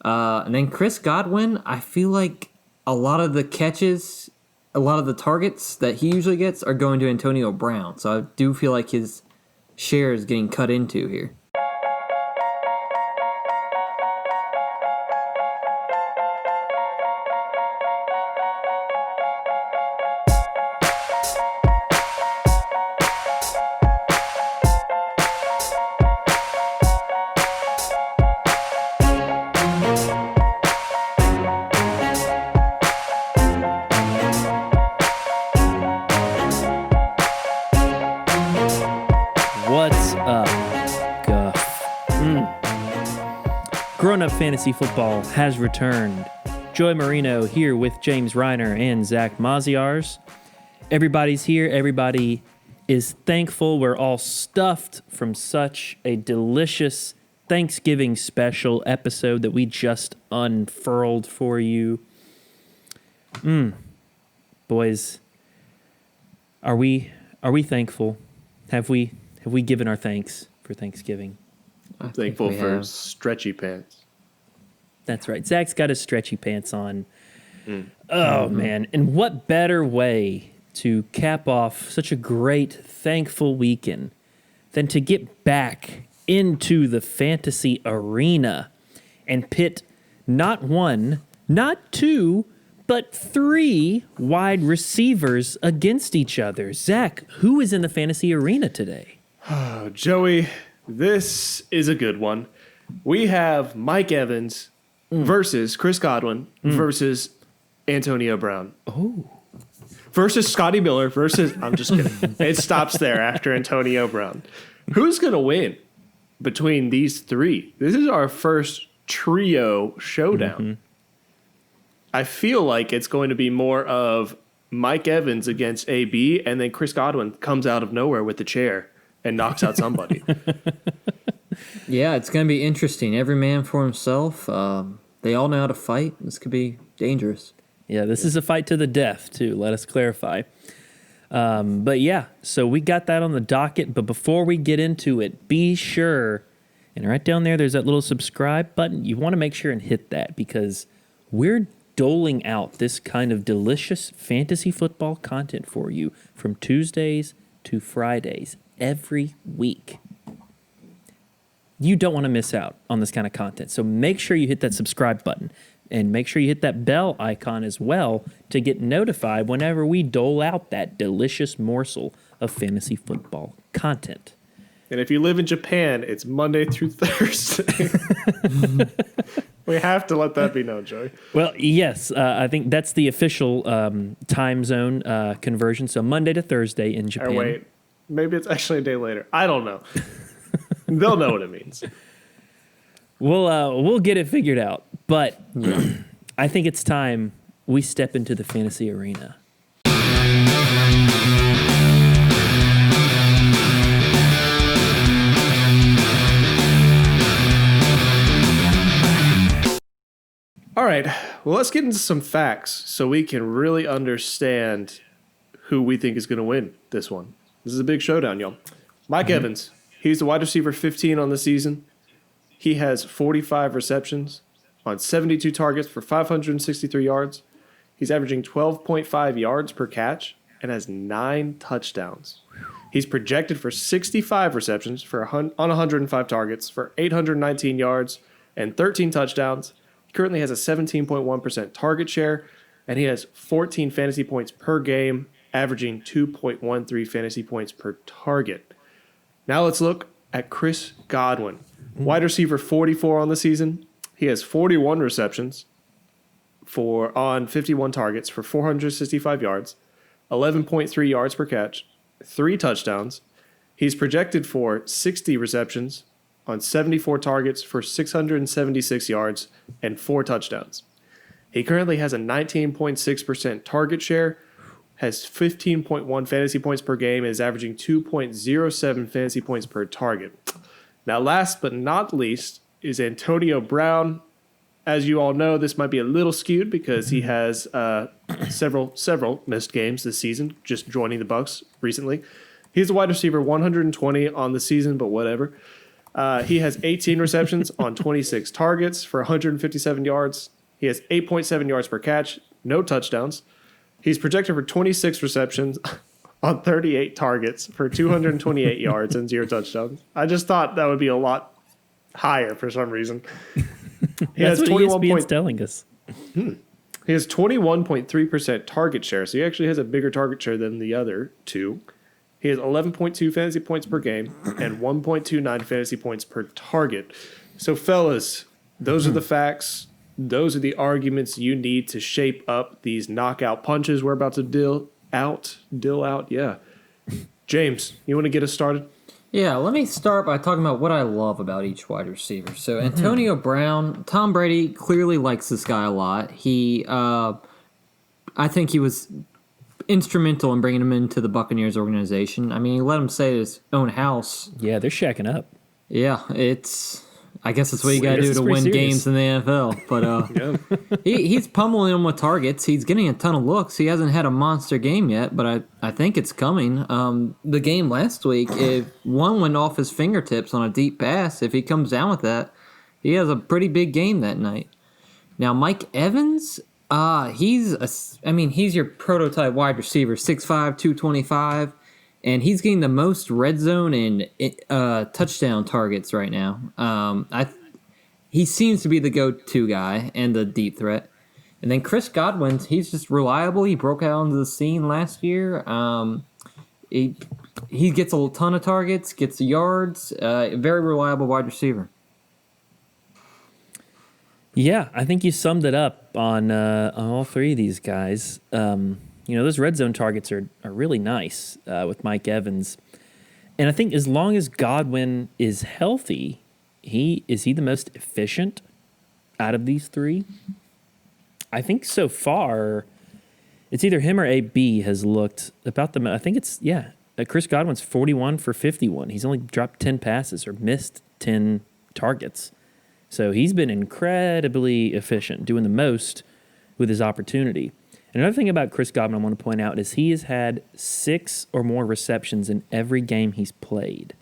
And then Chris Godwin, I feel like a lot of the catches, a lot of the targets that he usually gets are going to Antonio Brown. So I do feel like his share is getting cut into here. What's up, Guff? Grown-up fantasy football has returned. Joy Marino here with James Reiner and Zach Maziars. Everybody's here. Everybody is thankful. We're all stuffed from such a delicious Thanksgiving special episode that we just unfurled for you. Boys, are we thankful? Have we given our thanks for Thanksgiving? I'm thankful for stretchy pants. That's right. Zach's got his stretchy pants on. Oh, man. And what better way to cap off such a great, thankful weekend than to get back into the fantasy arena and pit not one, not two, but three wide receivers against each other. Zach, who is in the fantasy arena today? Oh, Joey, this is a good one. We have Mike Evans versus Chris Godwin versus Antonio Brown. Oh. Versus Scotty Miller versus... I'm just kidding. It stops there after Antonio Brown. Who's going to win between these three? This is our first trio showdown. I feel like it's going to be more of Mike Evans against AB, and then Chris Godwin comes out of nowhere with the chair and knocks out somebody. Yeah, it's going to be interesting. Every man for himself. They all know how to fight. This could be dangerous. Yeah, this is a fight to the death, too. Let us clarify. But yeah, so we got that on the docket. But before we get into it, be sure, and right down there's that little subscribe button. You want to make sure and hit that because we're doling out this kind of delicious fantasy football content for you from Tuesdays to Fridays every week. You don't want to miss out on this kind of content. So make sure you hit that subscribe button and make sure you hit that bell icon as well to get notified whenever we dole out that delicious morsel of fantasy football content. And if you live in Japan, it's Monday through Thursday. We have to let that be known, Joey. Well, yes, I think that's the official time zone conversion. So Monday to Thursday in Japan. Or wait, maybe it's actually a day later. I don't know. They'll know what it means. We'll get it figured out. But I think it's time we step into the fantasy arena. All right, well, let's get into some facts so we can really understand who we think is going to win this one. This is a big showdown, y'all. Mike Evans, he's the wide receiver 15 on the season. He has 45 receptions on 72 targets for 563 yards. He's averaging 12.5 yards per catch and has 9 touchdowns. He's projected for 65 receptions on 105 targets for 819 yards and 13 touchdowns. Currently has a 17.1% target share, and he has 14 fantasy points per game, averaging 2.13 fantasy points per target. Now let's look at Chris Godwin. Wide receiver 44 on the season. He has 41 receptions on 51 targets for 465 yards, 11.3 yards per catch, 3 touchdowns. He's projected for 60 receptions on 74 targets for 676 yards and 4 touchdowns. He currently has a 19.6% target share, has 15.1 fantasy points per game, and is averaging 2.07 fantasy points per target. Now, last but not least is Antonio Brown. As you all know, this might be a little skewed because he has several missed games this season, just joining the Bucs recently. He's a wide receiver 120 on the season, but whatever. He has 18 receptions on 26 targets for 157 yards. He has 8.7 yards per catch, no touchdowns. He's projected for 26 receptions on 38 targets for 228 yards and 0 touchdowns. I just thought that would be a lot higher for some reason. That's what ESPN's telling us. He has 21.3% target share, so he actually has a bigger target share than the other two. He has 11.2 fantasy points per game and 1.29 fantasy points per target. So, fellas, those are the facts. Those are the arguments you need to shape up these knockout punches we're about to deal out. Yeah. James, you want to get us started? Yeah, let me start by talking about what I love about each wide receiver. So Antonio Brown, Tom Brady clearly likes this guy a lot. I think he was instrumental in bringing him into the Buccaneers organization. I mean, he let him stay at his own house. Yeah, they're shacking up. Yeah, I guess that's what you got to do to win games in the NFL. But he's pummeling him with targets. He's getting a ton of looks. He hasn't had a monster game yet, but I think it's coming. The game last week, if one went off his fingertips on a deep pass, if he comes down with that, he has a pretty big game that night. Now, Mike Evans, he's your prototype wide receiver, 6'5", 225. And he's getting the most red zone and touchdown targets right now. He seems to be the go-to guy and the deep threat. And then Chris Godwin, he's just reliable. He broke out onto the scene last year. He gets a ton of targets, gets the yards. Very reliable wide receiver. Yeah, I think you summed it up on all three of these guys. Those red zone targets are really nice with Mike Evans. And I think as long as Godwin is healthy, is he the most efficient out of these three? I think so far, it's either him or AB has looked about the. I think it's, Chris Godwin's 41 for 51. He's only dropped 10 passes or missed 10 targets. So he's been incredibly efficient, doing the most with his opportunity. Another thing about Chris Godwin I want to point out is he has had 6 or more receptions in every game he's played.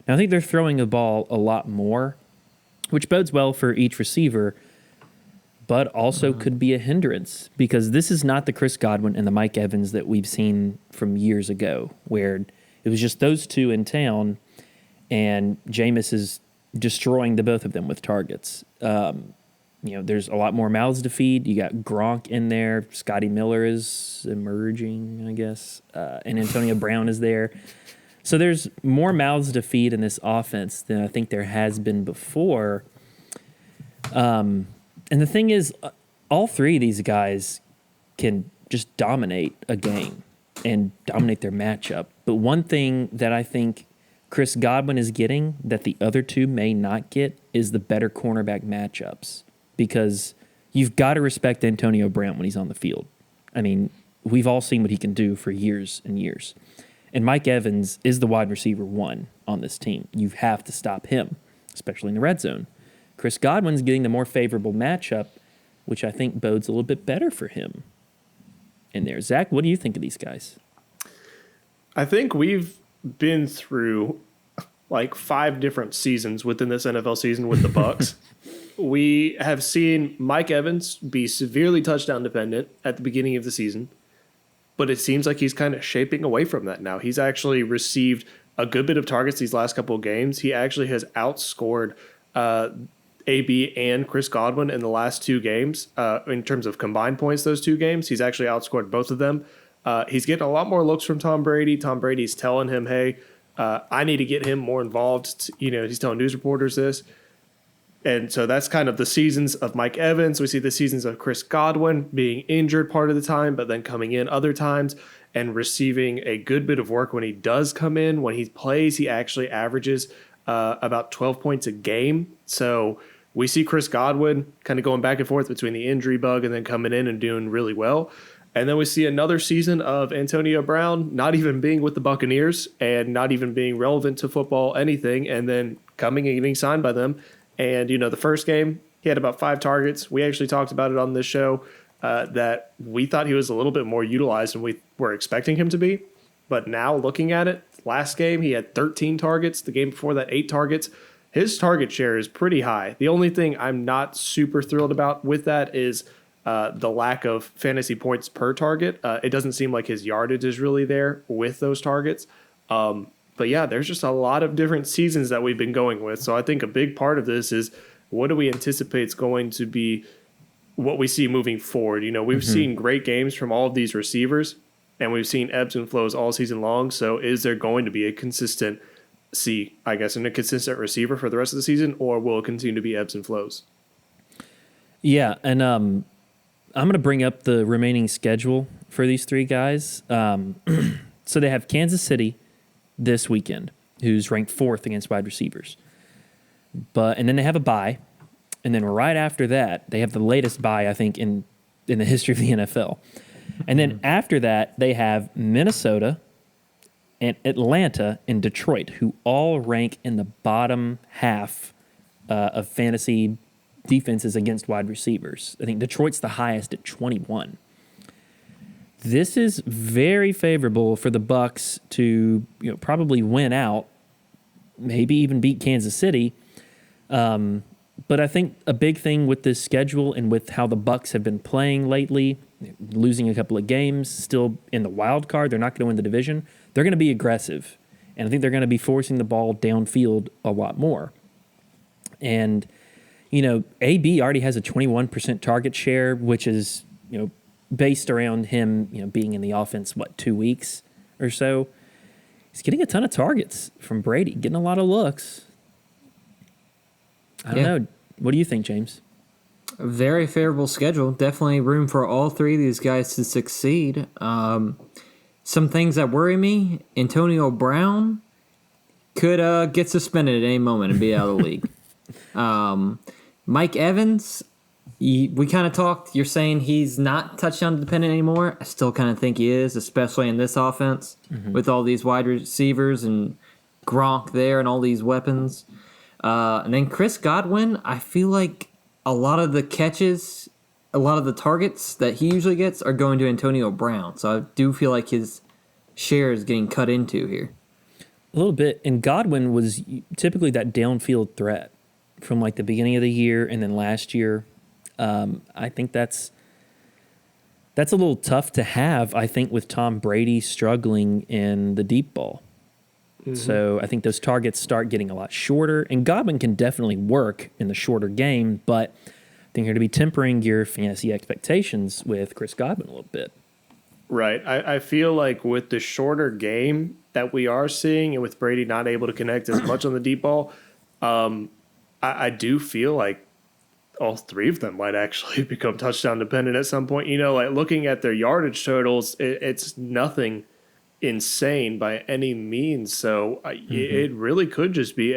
Now, I think they're throwing the ball a lot more, which bodes well for each receiver, but also could be a hindrance because this is not the Chris Godwin and the Mike Evans that we've seen from years ago, where it was just those two in town, and Jameis is destroying the both of them with targets. There's a lot more mouths to feed. You got Gronk in there. Scotty Miller is emerging, I guess. And Antonio Brown is there. So there's more mouths to feed in this offense than I think there has been before. And the thing is, all three of these guys can just dominate a game and dominate their matchup. But one thing that I think Chris Godwin is getting that the other two may not get is the better cornerback matchups. Because you've got to respect Antonio Brown when he's on the field. I mean, we've all seen what he can do for years and years. And Mike Evans is the wide receiver 1 on this team. You have to stop him, especially in the red zone. Chris Godwin's getting the more favorable matchup, which I think bodes a little bit better for him in there. Zach, what do you think of these guys? I think we've been through like 5 different seasons within this NFL season with the Bucs. We have seen Mike Evans be severely touchdown dependent at the beginning of the season, but it seems like he's kind of shaping away from that now. He's actually received a good bit of targets these last couple of games. He actually has outscored AB and Chris Godwin in the last 2 games in terms of combined points. Those 2 games, he's actually outscored both of them. He's getting a lot more looks from Tom Brady. Tom Brady's telling him, hey, I need to get him more involved. He's telling news reporters this. And so that's kind of the seasons of Mike Evans. We see the seasons of Chris Godwin being injured part of the time, but then coming in other times and receiving a good bit of work when he does come in. When he plays, he actually averages about 12 points a game. So we see Chris Godwin kind of going back and forth between the injury bug and then coming in and doing really well. And then we see another season of Antonio Brown not even being with the Buccaneers and not even being relevant to football, anything, and then coming and getting signed by them. And, the first game, he had about 5 targets. We actually talked about it on this show that we thought he was a little bit more utilized than we were expecting him to be. But now looking at it, last game, he had 13 targets. The game before that, 8 targets. his target share is pretty high. The only thing I'm not super thrilled about with that is the lack of fantasy points per target. It doesn't seem like his yardage is really there with those targets. But yeah, there's just a lot of different seasons that we've been going with. So I think a big part of this is what do we anticipate is going to be what we see moving forward. We've seen great games from all of these receivers, and we've seen ebbs and flows all season long. So is there going to be a consistent and a consistent receiver for the rest of the season, or will it continue to be ebbs and flows? Yeah, and I'm going to bring up the remaining schedule for these three guys. So they have Kansas City this weekend, who's ranked 4th against wide receivers. And then they have a bye, and then right after that, they have the latest bye, I think, in the history of the NFL. And then after that, they have Minnesota and Atlanta and Detroit, who all rank in the bottom half of fantasy defenses against wide receivers. I think Detroit's the highest at 21. This is very favorable for the Bucs to probably win out, maybe even beat Kansas City. But I think a big thing with this schedule and with how the Bucs have been playing lately, losing a couple of games, still in the wild card, they're not going to win the division. They're going to be aggressive, and I think they're going to be forcing the ball downfield a lot more. And AB already has a 21% target share, which is based around him being in the offense 2 weeks or so. He's getting a ton of targets from Brady, getting a lot of looks. I don't know. What do you think, James? A very favorable schedule. Definitely room for all three of these guys to succeed. Some things that worry me: Antonio Brown could get suspended at any moment and be out of the league. Mike Evans, we kind of talked. You're saying he's not touchdown dependent anymore. I still kind of think he is, especially in this offense with all these wide receivers and Gronk there and all these weapons. And then Chris Godwin, I feel like a lot of the catches, a lot of the targets that he usually gets are going to Antonio Brown. So I do feel like his share is getting cut into here. A little bit. And Godwin was typically that downfield threat from the beginning of the year and then last year. I think that's a little tough to have, I think, with Tom Brady struggling in the deep ball. So I think those targets start getting a lot shorter, and Godwin can definitely work in the shorter game, but I think you're going to be tempering your fantasy expectations with Chris Godwin a little bit. Right. I feel like with the shorter game that we are seeing and with Brady not able to connect as much on the deep ball, I do feel like all three of them might actually become touchdown dependent at some point. Looking at their yardage totals, it's nothing insane by any means. So it really could just be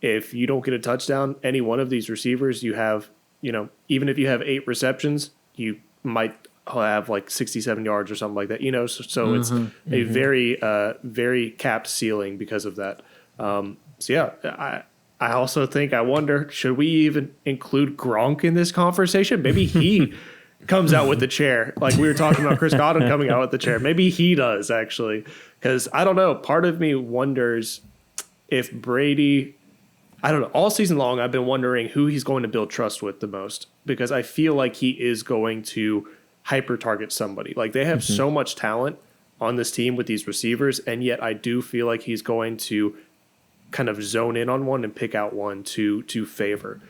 if you don't get a touchdown, any one of these receivers, you have, even if you have 8 receptions, you might have 67 yards or something like that, so it's a very, very capped ceiling because of that. I also think, I wonder, should we even include Gronk in this conversation? Maybe he comes out with the chair. Like we were talking about Chris Godwin coming out with the chair. Maybe he does, actually. Because I don't know. Part of me wonders if Brady, I don't know. All season long, I've been wondering who he's going to build trust with the most. Because I feel like he is going to hyper-target somebody. They have so much talent on this team with these receivers. And yet I do feel like he's going to kind of zone in on one and pick out one to favor.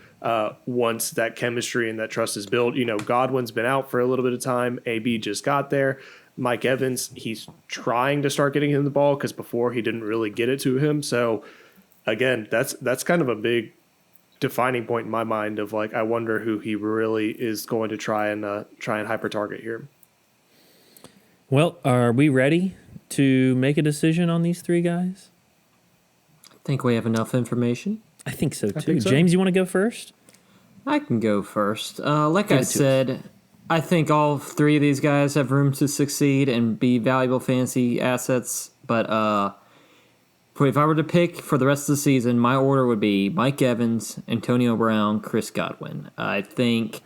Once that chemistry and that trust is built. Godwin's been out for a little bit of time. AB just got there. Mike Evans, he's trying to start getting him the ball because before he didn't really get it to him. So again, that's kind of a big defining point in my mind of I wonder who he really is going to try and hyper target here. Well, are we ready to make a decision on these three guys? I think we have enough information. I think so too. Think so. James, you want to go first? I can go first. Like I said, I think all three of these guys have room to succeed and be valuable fantasy assets. But if I were to pick for the rest of the season, my order would be Mike Evans, Antonio Brown, Chris Godwin. I think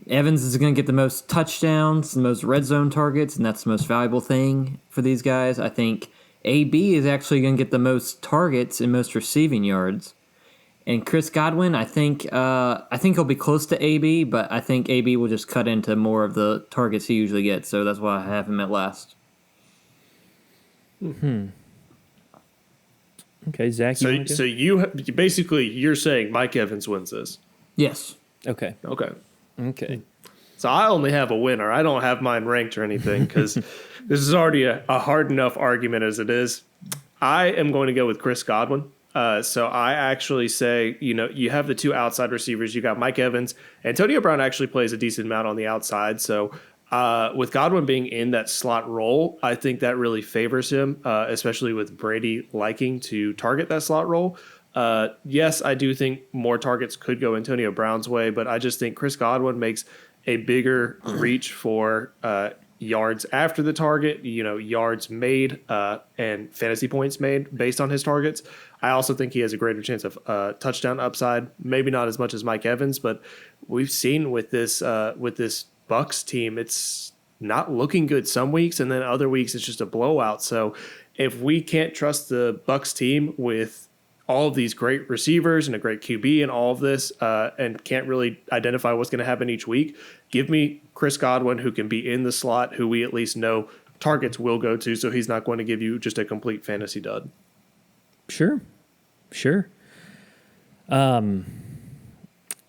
Evans is going to get the most touchdowns, the most red zone targets, and that's the most valuable thing for these guys. I think AB is actually going to get the most targets and most receiving yards. And Chris Godwin, I think he'll be close to AB, but I think AB will just cut into more of the targets he usually gets. So that's why I have him at last. Okay, Zach. So you're saying Mike Evans wins this? Yes. Okay. Okay. So I only have a winner. I don't have mine ranked or anything because this is already a hard enough argument as it is. I am going to go with Chris Godwin. So I actually say, you have the two outside receivers. You got Mike Evans. Antonio Brown actually plays a decent amount on the outside. So with Godwin being in that slot role, I think that really favors him, especially with Brady liking to target that slot role. Yes, I do think more targets could go Antonio Brown's way, but I just think Chris Godwin makes a bigger reach for yards after the target, yards made and fantasy points made based on his targets. I also think he has a greater chance of touchdown upside. Maybe not as much as Mike Evans, but we've seen with this Bucs team, it's not looking good some weeks, and then other weeks it's just a blowout. So if we can't trust the Bucs team with all of these great receivers and a great QB and all of this, and can't really identify what's going to happen each week, give me Chris Godwin, who can be in the slot, who we at least know targets will go to, so he's not going to give you just a complete fantasy dud. Sure.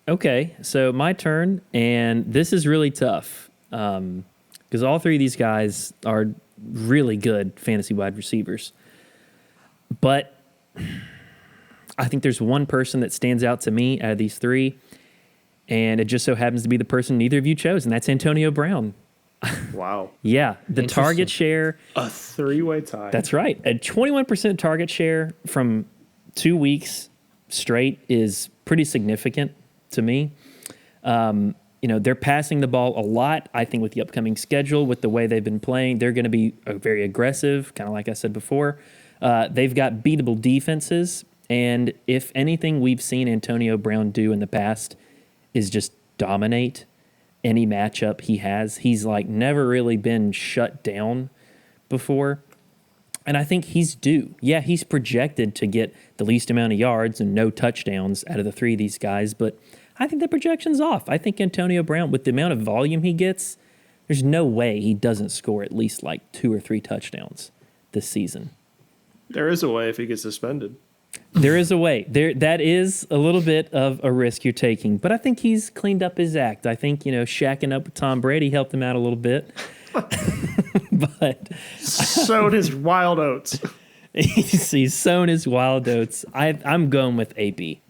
Okay, so my turn, and this is really tough because all three of these guys are really good fantasy wide receivers. But I think there's one person that stands out to me out of these three, and it just so happens to be the person neither of you chose, and that's Antonio Brown. Wow. Yeah, the target share. A three-way tie. That's right. A 21% target share from 2 weeks straight is pretty significant to me. They're passing the ball a lot. I think with the upcoming schedule, with the way they've been playing, they're going to be very aggressive, kind of like I said before. They've got beatable defenses. And if anything we've seen Antonio Brown do in the past is just dominate any matchup he has. He's like never really been shut down before. And I think he's due. Yeah, he's projected to get the least amount of yards and no touchdowns out of the three of these guys, but I think the projection's off. I think Antonio Brown, with the amount of volume he gets, there's no way he doesn't score at least like 2 or 3 touchdowns this season. There is a way if he gets suspended. There is a way. That is a little bit of a risk you're taking, but I think he's cleaned up his act. I think, shacking up with Tom Brady helped him out a little bit. But sowed his wild oats. He's sown his wild oats. I'm going with AB.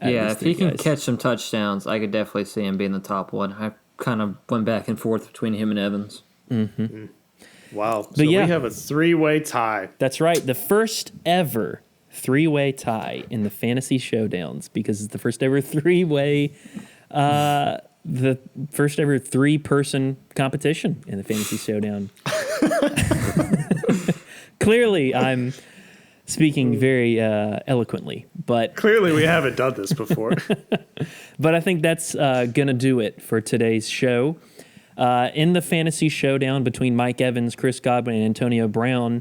Yeah, if he can catch some touchdowns, I could definitely see him being the top one. I kind of went back and forth between him and Evans. Mm-hmm. Wow. So we have a 3-way tie. That's right. The first ever 3-way tie in the Fantasy Showdowns, because it's the first ever 3-way, the first ever 3-person competition in the Fantasy Showdown. Clearly, I'm speaking very eloquently, but clearly we haven't done this before. But I think that's going to do it for today's show. In the Fantasy Showdown between Mike Evans, Chris Godwin, and Antonio Brown,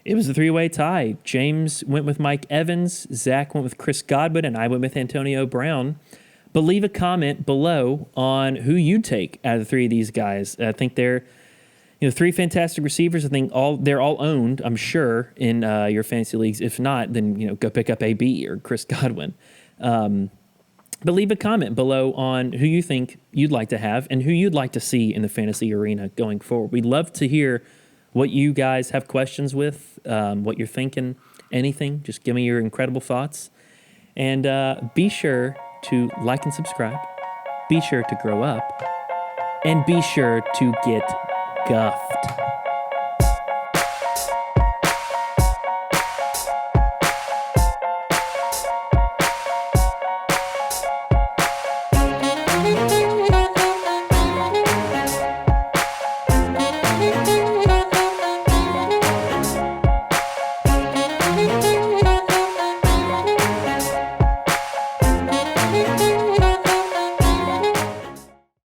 it was a 3-way tie. James went with Mike Evans, Zach went with Chris Godwin, and I went with Antonio Brown. But leave a comment below on who you'd take out of the three of these guys. I think they're 3 fantastic receivers. I think they're all owned, I'm sure, in your fantasy leagues. If not, then go pick up AB or Chris Godwin. But leave a comment below on who you think you'd like to have and who you'd like to see in the fantasy arena going forward. We'd love to hear what you guys have questions with, what you're thinking, anything. Just give me your incredible thoughts. And be sure to like and subscribe. Be sure to grow up. And be sure to get guffed.